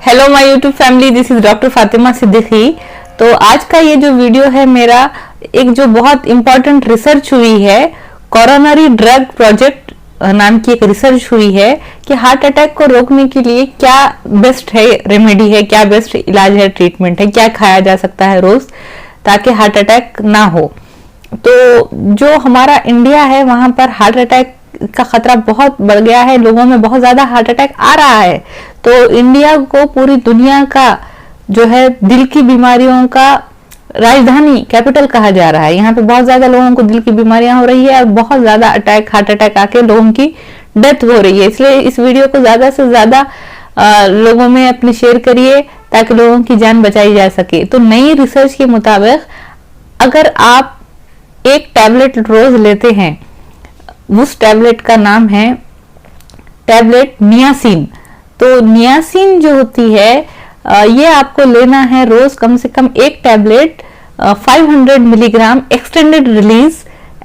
Hello my YouTube family, this is doctor Fatima Siddiqui. तो आज का ये जो वीडियो है मेरा, एक जो बहुत इम्पोर्टेंट रिसर्च हुई है, कोरोनरी ड्रग प्रोजेक्ट नाम की एक रिसर्च हुई है कि हार्ट अटैक को रोकने के लिए क्या बेस्ट है रेमेडी है, क्या बेस्ट इलाज है, ट्रीटमेंट है, क्या खाया जा सकता है रोज ताकि हार्ट अटैक ना हो। तो जो हमारा इंडिया है वहां पर हार्ट अटैक का खतरा बहुत बढ़ गया है, लोगों में बहुत ज्यादा हार्ट अटैक आ रहा है। तो इंडिया को पूरी दुनिया का जो है दिल की बीमारियों का राजधानी, कैपिटल कहा जा रहा है। यहाँ पे बहुत ज्यादा लोगों को दिल की बीमारियां हो रही है और बहुत ज्यादा हार्ट अटैक आके लोगों की डेथ हो रही है। इसलिए इस वीडियो को ज्यादा से ज्यादा लोगों में अपने शेयर करिए ताकि लोगों की जान बचाई जा सके। तो नई रिसर्च के मुताबिक अगर आप एक टैबलेट रोज लेते हैं, उस टैबलेट का नाम है टैबलेट नियासिन। तो नियासिन जो होती है ये आपको लेना है रोज कम से कम एक tablet 500 milligram extended release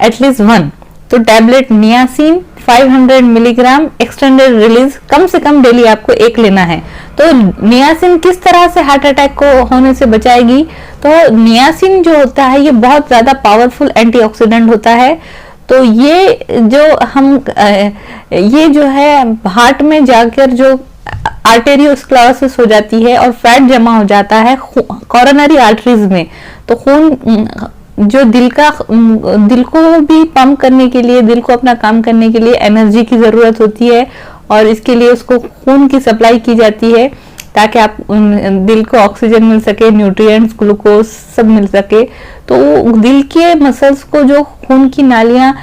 at least 1। तो tablet niacin 500 milligram extended release कम से कम डेली आपको एक लेना है। तो नियासिन किस तरह से हार्ट अटैक को होने से बचाएगी? तो नियासिन जो होता है ये बहुत ज्यादा पावरफुल एंटीऑक्सीडेंट होता है। तो ये जो है हार्ट में जाकर जो आर्टेरियोस्क्लेरोसिस हो जाती है और फैट जमा हो जाता है कोरोनरी आर्टरीज में। तो खून जो दिल को भी पंप करने के लिए, दिल को अपना काम करने के लिए एनर्जी की जरूरत होती है और इसके लिए उसको खून की सप्लाई की जाती है ताकि आप दिल को ऑक्सीजन मिल सके, न्यूट्रिएंट्स, ग्लूकोज सब मिल सके। तो दिल के मसल्स को जो खून की नालियां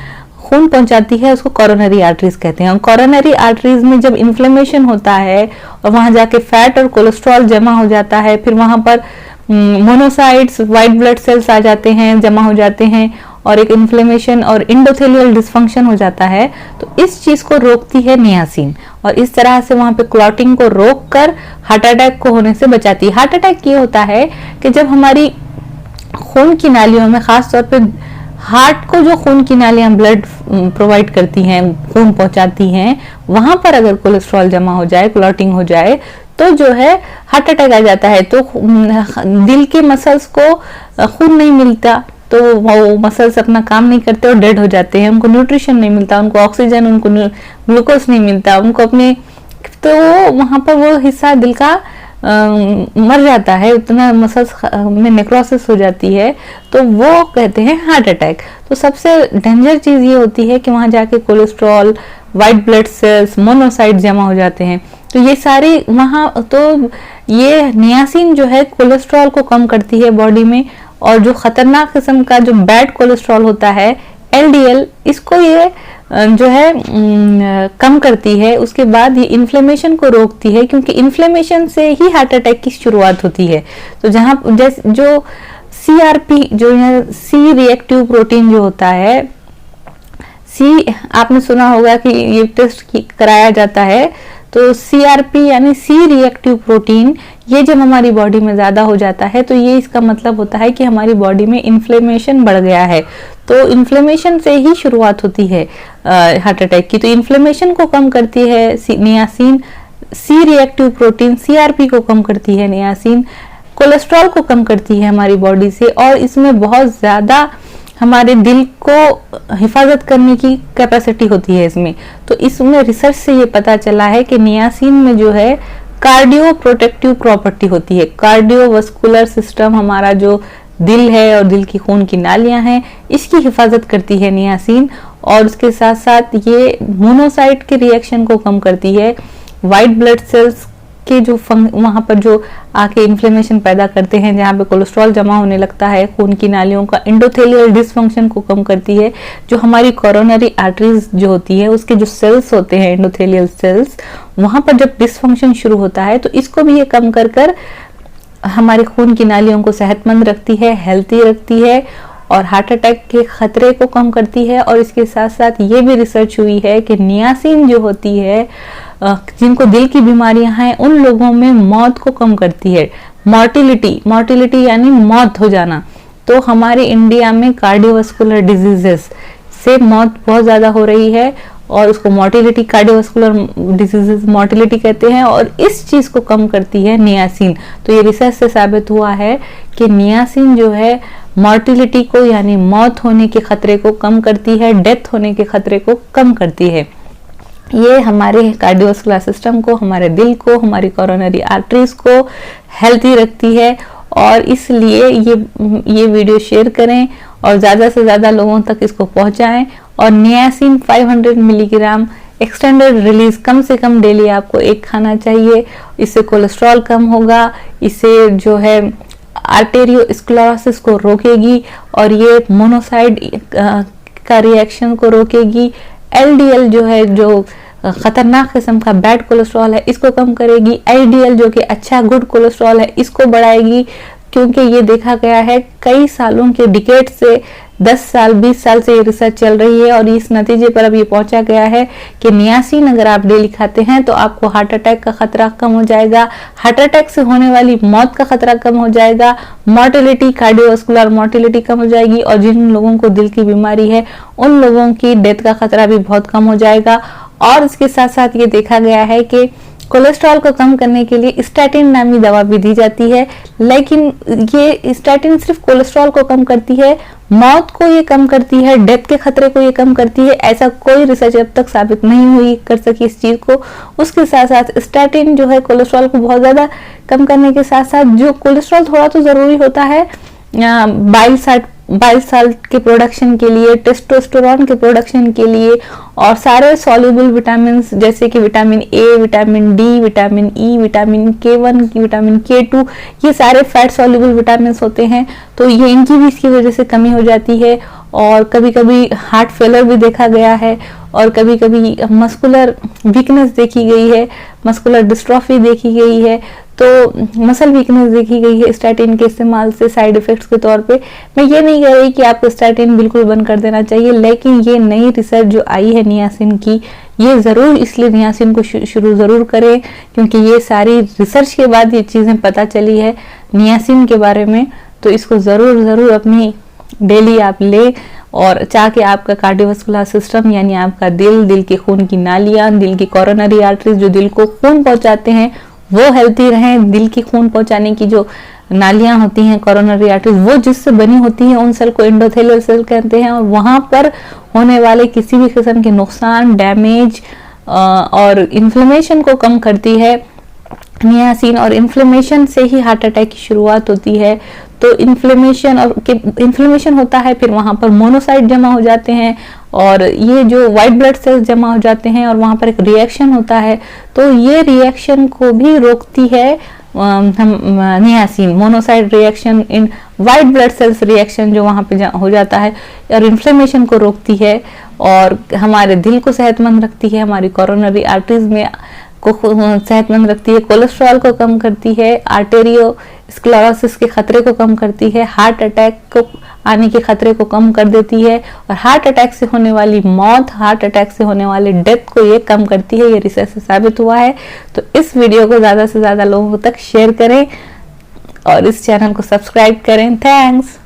खून पहुंचाती है उसको कोरोनरी आर्टरीज कहते हैं। और कोरोनरी आर्टरीज में जब इन्फ्लेमेशन होता है और वहां जाके फैट और कोलेस्ट्रॉल जमा हो जाता है, फिर वहां पर मोनोसाइट्स, व्हाइट ब्लड सेल्स आ जाते हैं, जमा हो जाते हैं और एक इन्फ्लेमेशन और इंडोथेलियल डिस्फंक्शन हो जाता है। तो इस चीज को रोकती है नियासिन और इस तरह से वहां पे क्लॉटिंग को रोक कर हार्ट अटैक को होने से बचाती है। हार्ट अटैक ये होता है कि जब हमारी खून की नालियों में, खास तौर पे हार्ट को जो खून की नालियां ब्लड प्रोवाइड करती हैं, खून पहुंचाती हैं, वहां पर अगर कोलेस्ट्रॉल जमा हो जाए, क्लॉटिंग हो जाए तो जो है हार्ट अटैक आ जाता है। तो दिल के मसल्स को खून नहीं मिलता तो वो मसल्स अपना काम नहीं करते और डेड हो जाते हैं, उनको न्यूट्रिशन नहीं मिलता, उनको ऑक्सीजन, उनको ग्लूकोज नहीं मिलता, उनको अपने, तो वहां पर वो हिस्सा दिल का मर जाता है, उतना मसल्स में नेक्रोसिस हो जाती है, तो वो कहते हैं हार्ट अटैक। तो सबसे डेंजर चीज ये होती है कि वहां जाके cholesterol, white blood cells, monocyte जमा हो जाते हैं। तो ये सारी वहां, तो ये नियासिन जो है कोलेस्ट्रॉल को कम करती है बॉडी में, और जो खतरनाक किस्म का जो बैड कोलेस्ट्रॉल होता है LDL, इसको ये जो है कम करती है। उसके बाद ये इन्फ्लेमेशन को रोकती है, क्योंकि इन्फ्लेमेशन से ही हार्ट अटैक की शुरुआत होती है। तो जहां जो CRP, जो है सी रिएक्टिव प्रोटीन जो होता है, आपने सुना होगा कि ये टेस्ट कराया जाता है। तो CRP यानी सी रिएक्टिव प्रोटीन, ये जब हमारी बॉडी में ज्यादा हो जाता है तो ये इसका मतलब होता है कि हमारी बॉडी में इन्फ्लेमेशन बढ़ गया है। तो इन्फ्लेमेशन से ही शुरुआत होती है हार्ट अटैक की। तो इन्फ्लेमेशन को कम करती है niacin, C reactive protein CRP को कम करती है नियासिन, कोलेस्ट्रॉल को कम करती है हमारी बॉडी से, और इसमें बहुत ज्यादा हमारे दिल को हिफाजत करने की कैपेसिटी होती है इसमें। तो इसमें रिसर्च से ये पता चला है कि नियासिन में जो है कार्डियो प्रोटेक्टिव प्रॉपर्टी होती है। कार्डियोवास्कुलर सिस्टम, हमारा जो दिल है और दिल की खून की नालियां हैं, इसकी हिफाजत करती है नियासिन। और उसके साथ साथ ये मोनोसाइट के रिएक्शन को कम करती है, व्हाइट ब्लड सेल्स के जो वहां पर जो आके इन्फ्लेमेशन पैदा करते हैं, जहाँ पे कोलेस्ट्रॉल जमा होने लगता है, खून की नालियों का इंडोथेलियल डिस्फंक्शन को कम करती है। जो हमारी कोरोनरी आर्टरीज जो होती है, उसके जो सेल्स होते हैं, इंडोथेलियल सेल्स, वहां पर जब डिस्फंक्शन शुरू होता है तो इसको भी ये कम कर हमारे खून की नालियों को सेहतमंद रखती है, हेल्थी रखती है और हार्ट अटैक के खतरे को कम करती है। और इसके साथ साथ ये भी रिसर्च हुई है कि नियासिन जो होती है, जिनको दिल की बीमारियां हैं, उन लोगों में मौत को कम करती है। मॉर्टिलिटी यानी मौत हो जाना। तो हमारे इंडिया में कार्डियोवास्कुलर डिजीजेस से मौत बहुत ज्यादा हो रही है और उसको मोटिलिटी, कार्डियोवास्कुलर डिजीजेस मोटिलिटी कहते हैं, और इस चीज को कम करती है नियासिन। तो ये रिसर्च से साबित हुआ है कि नियासिन जो है मोर्टिलिटी को यानी मौत होने के खतरे को कम करती है, डेथ होने के खतरे को कम करती है। ये हमारे कार्डियोवास्कुलर सिस्टम को, हमारे दिल को, हमारी कोरोनरी आर्टरीज को हेल्थी रखती है। और इसलिए ये वीडियो शेयर करें और ज़्यादा से ज़्यादा लोगों तक इसको पहुंचाएं। और नियासिन 500 मिलीग्राम एक्सटेंडेड रिलीज कम से कम डेली आपको एक खाना चाहिए। इससे कोलेस्ट्रॉल कम होगा, इससे जो है आर्टेरियोस्क्लेरोसिस को रोकेगी और ये मोनोसाइड का रिएक्शन को रोकेगी। एलडीएल जो है, जो खतरनाक किस्म का बैड कोलेस्ट्रॉल है, इसको कम करेगी। एलडीएल जो कि अच्छा गुड कोलेस्ट्रॉल है, इसको बढ़ाएगी। क्योंकि ये देखा गया है कई सालों के डिकेड से, 10 साल 20 साल से ये रिसर्च चल रही है और इस नतीजे पर अब ये पहुंचा गया है कि नियासिन अगर आप डेली खाते हैं तो आपको हार्ट अटैक का खतरा कम हो जाएगा, हार्ट अटैक से होने वाली मौत का खतरा कम हो जाएगा, मोर्टिलिटी, कार्डियोवास्कुलर मोर्टिलिटी कम हो जाएगी, और जिन लोगों को दिल की बीमारी है उन लोगों की डेथ का खतरा भी बहुत कम हो जाएगा। और इसके साथ साथ ये देखा गया है कि कोलेस्ट्रॉल को कम करने के लिए स्टैटिन नामी दवा भी दी जाती है, लेकिन ये स्टैटिन सिर्फ कोलेस्ट्रॉल को कम करती है, मौत को ये कम करती है, डेथ के खतरे को ये कम करती है, ऐसा कोई रिसर्च अब तक साबित नहीं हुई कर सकी इस चीज को। उसके साथ साथ स्टैटिन जो है कोलेस्ट्रॉल को बहुत ज्यादा कम करने के साथ साथ, जो कोलेस्ट्रॉल थोड़ा तो जरूरी होता है बाइल साल्ट के प्रोडक्शन के लिए, टेस्टोस्टेरोन के प्रोडक्शन के लिए, और सारे सॉल्युबल विटामिन जैसे कि vitamin A, vitamin D, vitamin E, vitamin K1, vitamin K2, ये सारे फैट सॉल्युबल विटामिन होते हैं। तो ये इनकी भी इसकी वजह से कमी हो जाती है। और कभी कभी हार्ट फेलर भी देखा गया है, और कभी कभी मस्कुलर वीकनेस देखी गई है, मस्कुलर डिस्ट्रॉफी देखी गई है, तो मसल वीकनेस देखी गई है स्टैटिन के इस्तेमाल से साइड इफेक्ट्स के तौर पे। मैं ये नहीं कह रही कि आपको स्टैटिन बिल्कुल बंद कर देना चाहिए, लेकिन ये नई रिसर्च जो आई है नियासिन की, ये जरूर इसलिए नियासिन को शुरू जरूर करें क्योंकि ये सारी रिसर्च के बाद ये चीजें पता चली है नियासिन के बारे में। तो इसको जरूर जरूर अपनी डेली आप ले, और चाहे आपका कार्डियोवास्कुलर सिस्टम यानी आपका दिल के खून की नालियां, दिल की कोरोनरी आर्टरीज जो दिल को खून पहुंचाते हैं वो हेल्थी रहें। दिल की खून पहुंचाने की जो नालियां होती हैं कोरोनरी आर्टरीज, वो जिससे बनी होती हैं उन सेल को एंडोथेलियल सेल कहते हैं, और वहां पर होने वाले किसी भी किस्म के नुकसान, डैमेज और इन्फ्लेमेशन को कम करती है नियासिन। और इन्फ्लेमेशन से ही हार्ट अटैक की शुरुआत होती है। तो इन्फ्लेमेशन होता है, फिर वहां पर मोनोसाइट जमा हो जाते हैं और ये जो व्हाइट ब्लड सेल्स जमा हो जाते हैं और वहां पर एक रिएक्शन होता है। तो ये रिएक्शन को भी रोकती है niacin, monocyte reaction in white blood cells reaction जो वहां पे हो जाता है, और इन्फ्लेमेशन को रोकती है और हमारे दिल को सेहतमंद रखती है, हमारी कोरोनरी आर्टरीज में को सेहतमंद रखती है, कोलेस्ट्रॉल को कम करती है, आर्टेरियोस्क्लेरोसिस के खतरे को कम करती है, हार्ट अटैक को आने के खतरे को कम कर देती है, और हार्ट अटैक से होने वाली मौत, हार्ट अटैक से होने वाली डेथ को ये कम करती है। ये रिसर्च से साबित हुआ है। तो इस वीडियो को ज्यादा से ज्यादा लोगों तक शेयर करें और इस चैनल को सब्सक्राइब करें। थैंक्स।